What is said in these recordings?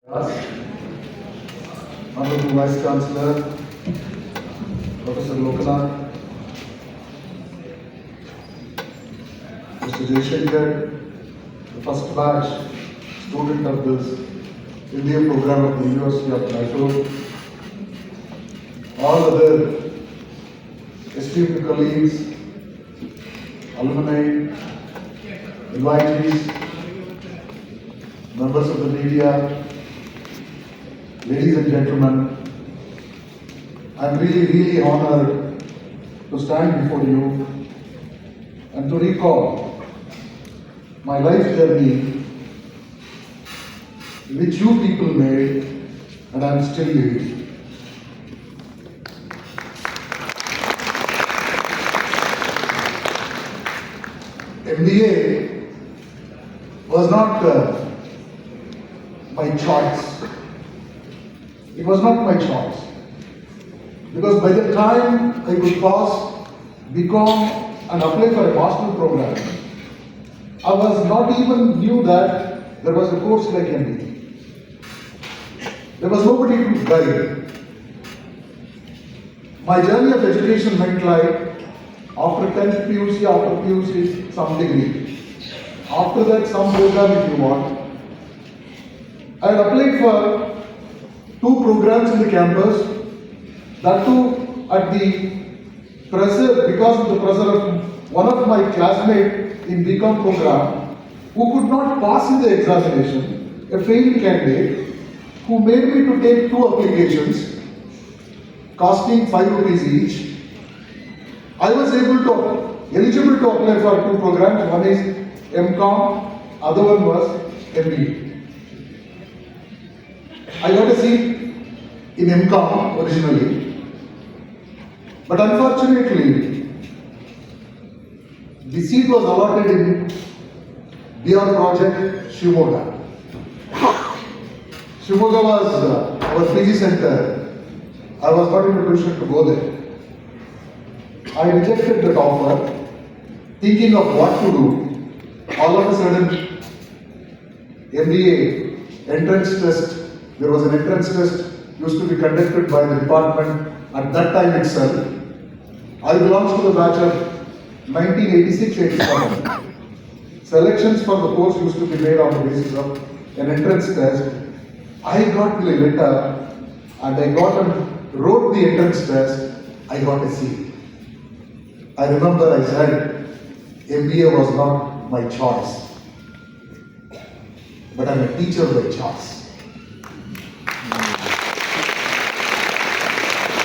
Honorable Vice Chancellor, Professor Lokanath, Mr. Jaishankar, the first batch student of this India program of the University of Mysore, all other esteemed colleagues, alumni, invitees, members of the media, ladies and gentlemen, I am really honored to stand before you and to recall my life journey which you people made and I am still living. MBA was not my choice. It was not my choice. Because by the time I could pass BCom and apply for a master's program, I was not even knew that there was a course like MBA. There was nobody to guide. My journey of education went like after 10th PUC, after PUC, some degree. After that, some program if you want. I had applied for 2 programs in the campus, that too at the pressure, because of the pressure of one of my classmates in BCom program who could not pass in the examination, a failed candidate who made me to take 2 applications costing 5 rupees each. I was eligible to apply for 2 programs, one is MCom, other one was MBA. I got a seat in MCom originally, but unfortunately, the seat was allotted in BR project Shimoga. Shimoga was our PG center. I was not in a position to go there. I rejected that offer, thinking of what to do. All of a sudden, MBA entrance test. There was an entrance test used to be conducted by the department at that time itself. I belonged to the batch of 1986-87. Selections for the course used to be made on the basis of an entrance test. I got the letter and I wrote the entrance test. I got a C. I remember I said MBA was not my choice, but I'm a teacher by choice.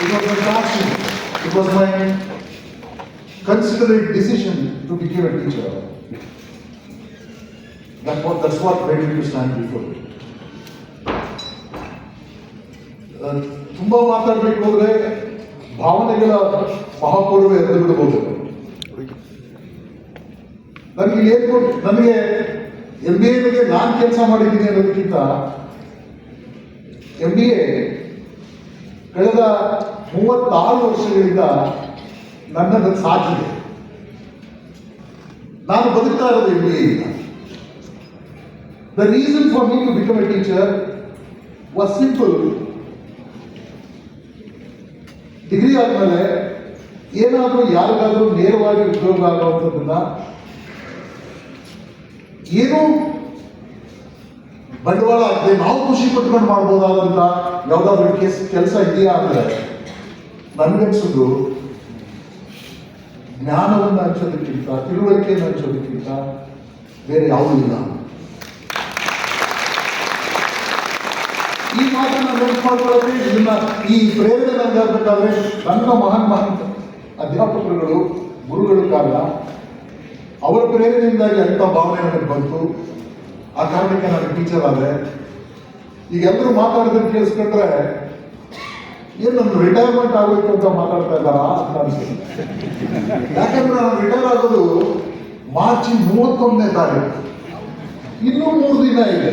It was my passion. It was my considerate decision to become a teacher. That's what made me to stand before you. ತುಂಬಾ ಮಾತಾಡಬೇಕು ಹೋದ್ರೆ ಭಾವನೆಗಳ ಮಹಾಪೂರ್ವ ಎದ್ದು ಬಿಡಬಹುದು. ನನಗೆ MBA ನಾನು ಕೆಲಸ ಮಾಡಿದ್ದೀನಿ ಅನ್ನೋದಕ್ಕಿಂತ MBA ಕಳೆದ 36 ವರ್ಷಗಳಿಂದ ನನ್ನನ್ನು ಸಾಕಿದೆ. ನಾನು ಬದುಕ್ತಾ ಇರೋದು MBA ಇಂದ. The reason for me to become a teacher was simple. Degree ಆದ್ಮೇಲೆ ಏನಾದರೂ ಯಾರಿಗಾದ್ರೂ ನೇರವಾಗಿ ಉದ್ಯೋಗ ಆಗುವಂಥದ್ದನ್ನ ಏನೂ ಬಂಡವಾಳ ಆಗದೆ ನಾವು ಖುಷಿ ಪಟ್ಕೊಂಡು ಮಾಡ್ಬೋದಾದಂತ ಯಾವ್ದಾದ್ರು ಕೆಲಸ ಇದೆಯಾ ಅಂದ್ರೆ ನನ್ಗನ್ಸುದು ಜ್ಞಾನವನ್ನು ಹಂಚೋದಕ್ಕಿಂತ ತಿಳುವಳಿಕೆಯನ್ನು ಹಂಚೋದಕ್ಕಿಂತ ಬೇರೆ ಯಾವುದೂ ಇಲ್ಲ. ಈ ಮಾತನ್ನ ನೆನಪಾಡ್ಕೊಳ್ಳೋಕೆ ಈ ಪ್ರೇರಣೆ ನನಗಾಗಬೇಕಾದ್ರೆ ನನ್ನ ಮಹಾನ್ ಅಧ್ಯಾಪಕರುಗಳು ಗುರುಗಳು ಕಾರಣ. ಅವರ ಪ್ರೇರಣೆಯಿಂದಾಗಿ ಅಂಥ ಭಾವನೆ ನನಗೆ ಬಂತು. ಆ ಕಾರಣಕ್ಕೆ ನಾನು ಟೀಚರ್ ಆದೆ. ಈಗ ಎಲ್ಲರೂ ಮಾತಾಡೋದನ್ನು ಕೇಳಿಸ್ಕೊಂಡ್ರೆ ಏನು ನನ್ನ ರಿಟೈರ್ಮೆಂಟ್ ಆಗಬೇಕು ಅಂತ ಮಾತಾಡ್ತಾ ಇದ್ದಾರ ಅಂತ ಅನ್ಸುತ್ತೆ. ಯಾಕಂದ್ರೆ ನಾನು ರಿಟೈರ್ ಆಗೋದು ಮಾರ್ಚ್ 31ನೇ ತಾರೀಕು, ಇನ್ನೂ 3 ದಿನ ಇದೆ.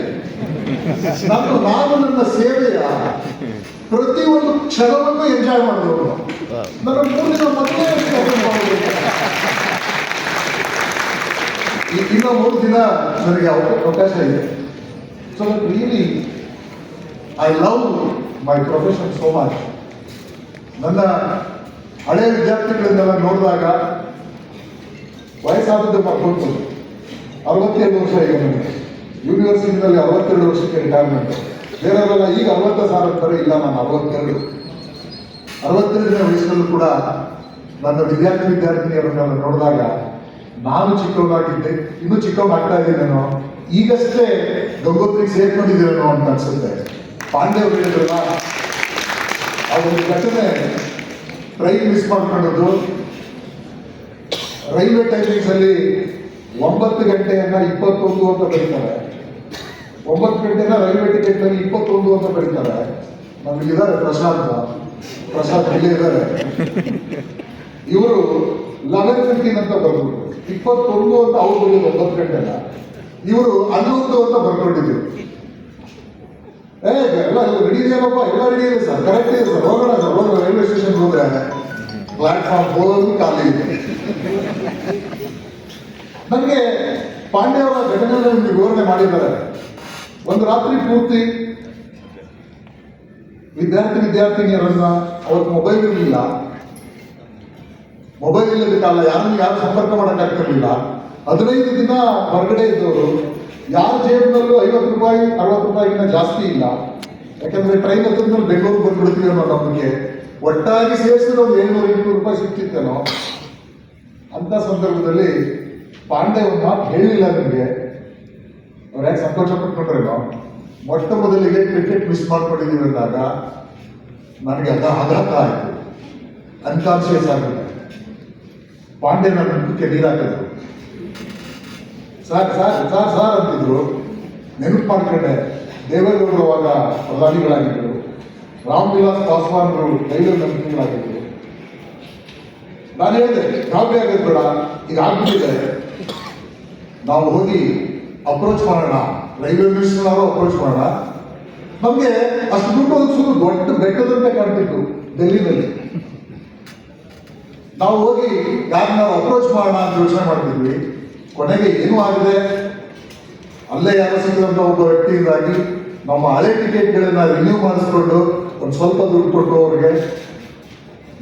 ನಾನು ನನ್ನ ಸೇವೆಯ ಪ್ರತಿಯೊಂದು ಕ್ಷಣವನ್ನು ಎಂಜಾಯ್ ಮಾಡಿದವರು. ನನ್ನ 3 ದಿನ ಮೊದಲೇ ಇನ್ನು 3 ದಿನ ನನಗೆ ಅವಕಾಶ ಇದೆ. So really I love my profession so much. ನನ್ನ ಹಳೆಯ ವಿದ್ಯಾರ್ಥಿಗಳನ್ನೆಲ್ಲ ನೋಡಿದಾಗ ವಯಸ್ಸಾದದ್ದು ಮರ್ಕೊಂಡು 62 ವರ್ಷ ಈಗ ನನಗೆ ಯೂನಿವರ್ಸಿಟಿನಲ್ಲಿ 62 ವರ್ಷಕ್ಕೆ ರಿಟೈರ್ಮೆಂಟ್. ಬೇರೆಯವರೆಲ್ಲ ಈಗ 60 ಸಾವಿರ ಅಂತಾರೆ, ಇಲ್ಲ ನಾನು 62ನೇ ವಯಸ್ಸಲ್ಲೂ ಕೂಡ ನನ್ನ ವಿದ್ಯಾರ್ಥಿನಿಯರನ್ನೆಲ್ಲ ನೋಡಿದಾಗ ನಾನು ಚಿಕ್ಕವನಾಗಿದ್ದೆ, ಇನ್ನೂ ಚಿಕ್ಕವನಾಗ್ತಾ ಇದ್ದೀನೇನೋ, ಈಗಷ್ಟೇ ಗಂಗೋತ್ರಿಗೆ ಸೇರ್ಕೊಂಡಿದ್ದೀರೇನೋ ಅಂತ ಅನ್ಸುತ್ತೆ. ಪಾಂಡೆ ಅವರು ಹೇಳಿದ್ರಲ್ಲ, ಆ ಒಂದು ಘಟನೆ, ಟ್ರೈನ್ ಮಿಸ್ ಮಾಡ್ಕೊಂಡದ್ದು, ರೈಲ್ವೆ ಟೈಮಿಂಗ್ಸ್ ಅಲ್ಲಿ 9 ಗಂಟೆಯನ್ನ 21 ಅಂತ ಬರೀತಾರೆ, 9 ಗಂಟೆನ ರೈಲ್ವೆ ಟಿಕೆಟ್ ನಲ್ಲಿ 21 ಅಂತ ಬರೀತಾರೆ. ನಮಗಿದ್ದಾರೆ ಪ್ರಶಾಂತ್ ಇಲ್ಲೇ ಇದ್ದಾರೆ. ಇವರು 11:15 ಅಂತ ಬರ್ಬಿಟ್ರು, 21 ಅಂತ ಅವ್ರು ಬರೀದು 9 ಗಂಟೆನ, ಇವರು 11 ಅಂತ ಬರ್ಕೊಂಡಿದ್ರು. ಎಲ್ಲ ರೆಡಿ ಇದೆಯಲ್ಲಪ್ಪ, ಎಲ್ಲ ರೆಡಿ ಇದೆ ಸರ್, ಕರೆಕ್ಟ್ ಇದೆ ಸರ್, ಹೋಗೋಣ ಸರ್, ಹೋಗೋಣ ರೈಲ್ವೆ ಸ್ಟೇಷನ್ ಹೋದ್ರೆ ಪ್ಲಾಟ್ಫಾರ್ಮ್ ಹೋಗೋದು ಖಾಲಿ ಇದೆ. ನನಗೆ ಪಾಂಡೆ ಅವರ ಘಟನೆಯನ್ನು ವಿವರಣೆ ಮಾಡಿದ್ದಾರೆ. ಒಂದು ರಾತ್ರಿ ಪೂರ್ತಿ ವಿದ್ಯಾರ್ಥಿನಿಯರನ್ನ, ಅವತ್ತು ಮೊಬೈಲ್ ಇರಲಿಲ್ಲ, ಮೊಬೈಲ್ ಇಲ್ಲದ ಕಾಲ ಯಾರು ಸಂಪರ್ಕ ಮಾಡೋಕ್ಕಾಗ್ತಿರ್ಲಿಲ್ಲ. 15 ದಿನ ಹೊರಗಡೆ ಇದ್ದವರು, ಯಾರ ಜೇಬಿನಲ್ಲೂ 50 ರೂಪಾಯಿ 60 ರೂಪಾಯಿಗಿಂತ ಜಾಸ್ತಿ ಇಲ್ಲ. ಯಾಕಂದ್ರೆ ಟ್ರೈನ್ ಹತ್ತಿದ್ಮೇಲೆ ಬೆಂಗಳೂರು ಬಂದ್ಬಿಡ್ತೀವಿ ಅನ್ನೋ ನಮಗೆ ಒಟ್ಟಾಗಿ ಸೇರಿಸಿದ್ರೆ ಒಂದು 700-800 ರೂಪಾಯಿ ಸಿಗ್ತಿತ್ತೇನೋ. ಅಂತ ಸಂದರ್ಭದಲ್ಲಿ ಪಾಂಡೆ ಒಂದು ಮಾತು ಹೇಳಿಲ್ಲ ನನಗೆ, ಅವ್ರು ಯಾಕೆ ಸಂತೋಷ ಪಟ್ಕೊಂಡ್ರೇನೋ. ಮೊಟ್ಟ ಮೊದಲಿಗೆ ಕ್ರಿಕೆಟ್ ಮಿಸ್ ಮಾಡ್ಕೊಂಡಿದ್ದೀವಿ ಅಂದಾಗ ನನಗೆ ಆಘಾತ ಆಯಿತು, ಅನ್ಕಾನ್ಶಿಯಸ್ ಆಗಿದೆ. ಪಾಂಡೆ ನನ್ನ ಮುಖಕ್ಕೆ ನೀರಾಕಿದ್ರು. ಸಾರ್ ಸಾರ್ ಸಾರ್ ಸಾರ್ ಅಂತಿದ್ರು. ನೆನಪು ಮಾಡ್ಕೊಂಡೆ, ದೇವೇಗೌಡರು ಅವಾಗ ಪ್ರಧಾನಿಗಳಾಗಿದ್ದರು, ರಾಮ್ ವಿಲಾಸ್ ಪಾಸ್ವಾನ್ರು ರೈಲ್ವೆ ಮಂತ್ರಿಗಳಾಗಿದ್ದರು. ನಾನು ಹೇಳಿದೆ, ಗಾಬರಿ ಆಗೋದು ಬೇಡ, ಈಗ ಆಗ್ಬಿಟ್ಟಿದೆ, ನಾವು ಹೋಗಿ ಅಪ್ರೋಚ್ ಮಾಡೋಣ, ರೈಲ್ವೆ ಮಿನಿಸ್ಟರ್ನಾರು ಅಪ್ರೋಚ್ ಮಾಡೋಣ. ನಮಗೆ ಅಷ್ಟು ದುಡ್ಡು ಒದಗಿಸೋದು ದೊಡ್ಡ ಬೆಟ್ಟದಂತೆ ಕಾಣ್ತಿತ್ತು ಡೆಲ್ಲಿನಲ್ಲಿ. ನಾವು ಹೋಗಿ ಯಾರನ್ನಾರು ಅಪ್ರೋಚ್ ಮಾಡೋಣ ಅಂತ ಯೋಚನೆ ಮಾಡ್ತಿದ್ವಿ. ಕೊನೆಗೆ ಏನೂ ಆಗಿದೆ, ಅಲ್ಲೇ ಯಾರೋ ಸಿಕ್ಕಿದಂಥ ಒಬ್ಬ ವ್ಯಕ್ತಿಯಿಂದಾಗಿ ನಮ್ಮ ಹಳೆ ಟಿಕೆಟ್ಗಳನ್ನ ರಿನ್ಯೂ ಮಾಡಿಸ್ಕೊಂಡು ಒಂದು ಸ್ವಲ್ಪ ದುಡ್ಡು ಕೊಟ್ಟು ಅವ್ರಿಗೆ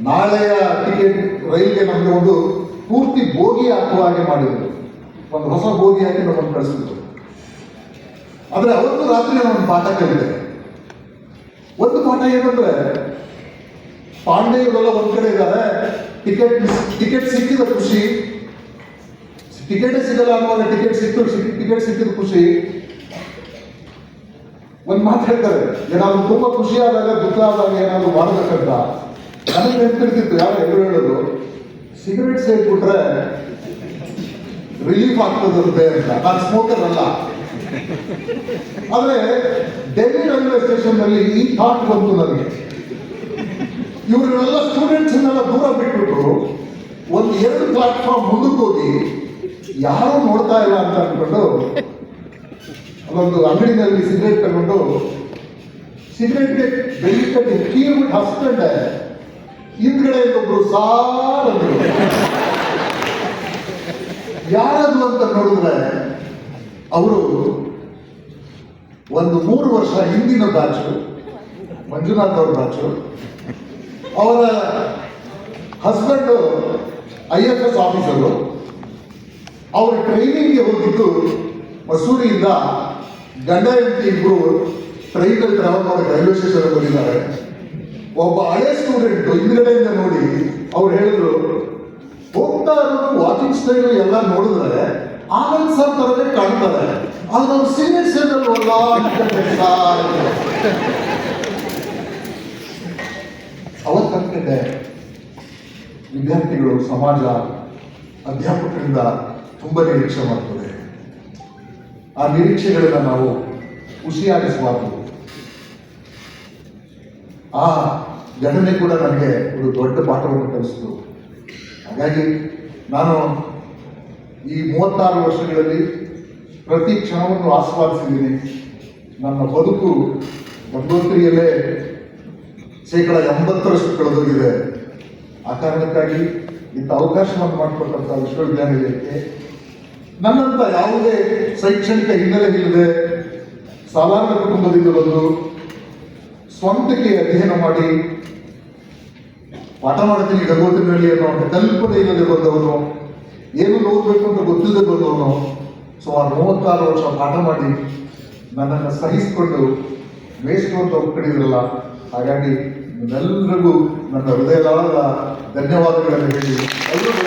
ನಾಳೆಯ ಟಿಕೆಟ್ ರೈಲ್ಗೆ ನಮಗೆ ಒಂದು ಪೂರ್ತಿ ಬೋಗಿ ಹಾಕುವ ಹಾಗೆ ಮಾಡಿದ್ರು. ಒಂದು ಹೊಸ ಬೋಗಿ ಹಾಕಿ ನಮ್ಮನ್ನು ಕಳಿಸಿದ್ರು. ಆದರೆ ಅವತ್ತು ರಾತ್ರಿ ನಾನು ಪಾಠ ಕಲಿತೆ. ಒಂದು ಪಾಠ ಏನಂದ್ರೆ, ಪಾಂಡೆ ಇವರೆಲ್ಲ ಒಂದ್ ಕಡೆ ಇದ್ದಾರೆ, ಟಿಕೆಟ್ ಸಿಕ್ಕಿದ ಖುಷಿ, ಟಿಕೆಟೇ ಸಿಗಲ್ಲ ಅನ್ನುವಾಗ ಟಿಕೆಟ್ ಸಿಕ್ಕಿದ ಖುಷಿ. ಒಂದ್ ಮಾತು ಹೇಳ್ತಾರೆ, ಏನಾದ್ರು ತುಂಬಾ ಖುಷಿ ಆದಾಗ ದುಃಖ ಆದಾಗ ಏನಾದ್ರು ಮಾಡಬೇಕಂತ. ನನಗೆ ನೆನ್ಪಿರ್ತಿತ್ತು, ಯಾರು ಎದುರು ಹೇಳೋದು, ಸಿಗರೇಟ್ ಸೇರ್ಬಿಟ್ರೆ ರಿಲೀಫ್ ಆಗ್ತದಂತೆ ಅಂತ. ನಾನು ಸ್ಮೋಕರ್ ಅಲ್ಲ. ಆದ್ರೆ ಡೆಲ್ಲಿ ರೈಲ್ವೆ ಸ್ಟೇಷನ್ ನಲ್ಲಿ ಈ ಥಾಟ್ ಬಂತು ನನಗೆ. ಇವರೆಲ್ಲ ಸ್ಟೂಡೆಂಟ್ಸ್ ದೂರ ಬಿಟ್ಬಿಟ್ರು, ಒಂದು 2 ಪ್ಲಾಟ್ಫಾರ್ಮ್ ಮುಂದಕ್ಕೆ ಹೋಗಿ ಯಾರು ನೋಡ್ತಾ ಇಲ್ಲ ಅಂತ ಅನ್ಕೊಂಡು ಅಲ್ಲೊಂದು ಅಂಗಡಿನಲ್ಲಿ ಸಿಗರೇಟ್ ತಗೊಂಡು ಸಿಗರೇಟ್ಗೆ ಬೆಳ್ಳಿ ಕಟ್ಟಿ ಕೀರ್ಬಿಟ್ಟು ಹಸ್ಕೊಂಡೆ. ಹಿಂದ್ಗಡೆ ಒಬ್ರು ಸಾರ್ ಅಂದ್ರು. ಯಾರದು ಅಂತ ನೋಡಿದ್ರೆ ಅವರು ಒಂದು 3 ವರ್ಷ ಹಿಂದಿನ ಬ್ಯಾಚು, ಮಂಜುನಾಥ್ ಅವ್ರ ಬ್ಯಾಚು. ಅವರ ಹಸ್ಬೆಂಡ್ IFS ಆಫೀಸರು. ಅವರ ಟ್ರೈನಿಂಗ್ಗೆ ಹೋಗಿದ್ದು ಮಸೂರಿಯಿಂದ. ಗಂಡ ಹೆಂಡತಿ ಇಬ್ರು ಟ್ರೈನಲ್ಲಿ ಟ್ರಾವೆಲ್ ಮಾಡಿ ರೈಲ್ವೆ ಸ್ಟೇಷನ್ ಬಂದಿದ್ದಾರೆ. ಒಬ್ಬ ಹಳೆ ಸ್ಟೂಡೆಂಟ್ ಹಿಂದ್ಗಡೆಯಿಂದ ನೋಡಿ ಅವ್ರು ಹೇಳಿದ್ರು, ಹೋಗ್ತಾ ಇರೋದು ವಾಕಿಂಗ್ ಸ್ಟೈಲ್ ಎಲ್ಲ ನೋಡಿದ್ರೆ ಆನಂದ್ ಸರ್ ತರನೇ ಕಾಣ್ತಾರೆ, ಆದ್ರೆ ನಾವು ಸೀನಿಯರ್ ಸೇರಲ್ವಲ್ಲ. ಅವತ್ತು ಅನ್ಕೊಂಡೆ, ವಿದ್ಯಾರ್ಥಿಗಳು, ಸಮಾಜ, ಅಧ್ಯಾಪಕರಿಂದ ತುಂಬಾ ನಿರೀಕ್ಷೆ ಮಾಡ್ತದೆ. ಆ ನಿರೀಕ್ಷೆಗಳನ್ನ ನಾವು ಖುಷಿಯಾಗಿಸಬಾರ್ದು. ಆ ಘಟನೆ ಕೂಡ ನನಗೆ ಒಂದು ದೊಡ್ಡ ಪಾಠವನ್ನು ಕಲಿಸಿತು. ಹಾಗಾಗಿ ನಾನು ಈ 36 ವರ್ಷಗಳಲ್ಲಿ ಪ್ರತಿ ಕ್ಷಣವನ್ನು ಆಸ್ವಾದಿಸಿದ್ದೀನಿ. ನನ್ನ ಬದುಕು ಗಂಗೋತ್ರಿಯಲ್ಲೇ 80% ಕಳೆದೋಗಿದೆ. ಆ ಕಾರಣಕ್ಕಾಗಿ ಇಂಥ ಅವಕಾಶವನ್ನು ಮಾಡಿಕೊಟ್ಟಂಥ ವಿಶ್ವವಿದ್ಯಾನಿಲಯಕ್ಕೆ, ನನ್ನಂತ ಯಾವುದೇ ಶೈಕ್ಷಣಿಕ ಹಿನ್ನೆಲೆ ಇಲ್ಲದೆ ಸಾಧಾರಣ ಕುಟುಂಬದಿಂದ ಬಂದು ಸ್ವಂತಕ್ಕೆ ಅಧ್ಯಯನ ಮಾಡಿ ಪಾಠ ಮಾಡ್ತೀನಿ ಗಂಗೋತ್ರಿನಲ್ಲಿ ಅನ್ನೋ ಅಂತ ಕಲ್ಪನೆ ಇಲ್ಲದೆ ಬಂದವನು, ಏನು ಓದಬೇಕು ಅಂತ ಗೊತ್ತಿಲ್ಲದೆ ಬಂದವನು, ಸುಮಾರು 36 ವರ್ಷ ಪಾಠ ಮಾಡಿ ನನ್ನನ್ನು ಸಹಿಸಿಕೊಂಡು ವೇಸ್ಟ್ ಅಂತ ಒಪ್ಪಿಡಿದ್ರಲ್ಲ. ಹಾಗಾಗಿ ನಿಮ್ಮೆಲ್ಲರಿಗೂ ನನ್ನ ಹೃದಯದ ಧನ್ಯವಾದಗಳನ್ನು ಹೇಳಿ ಎಲ್ಲರೂ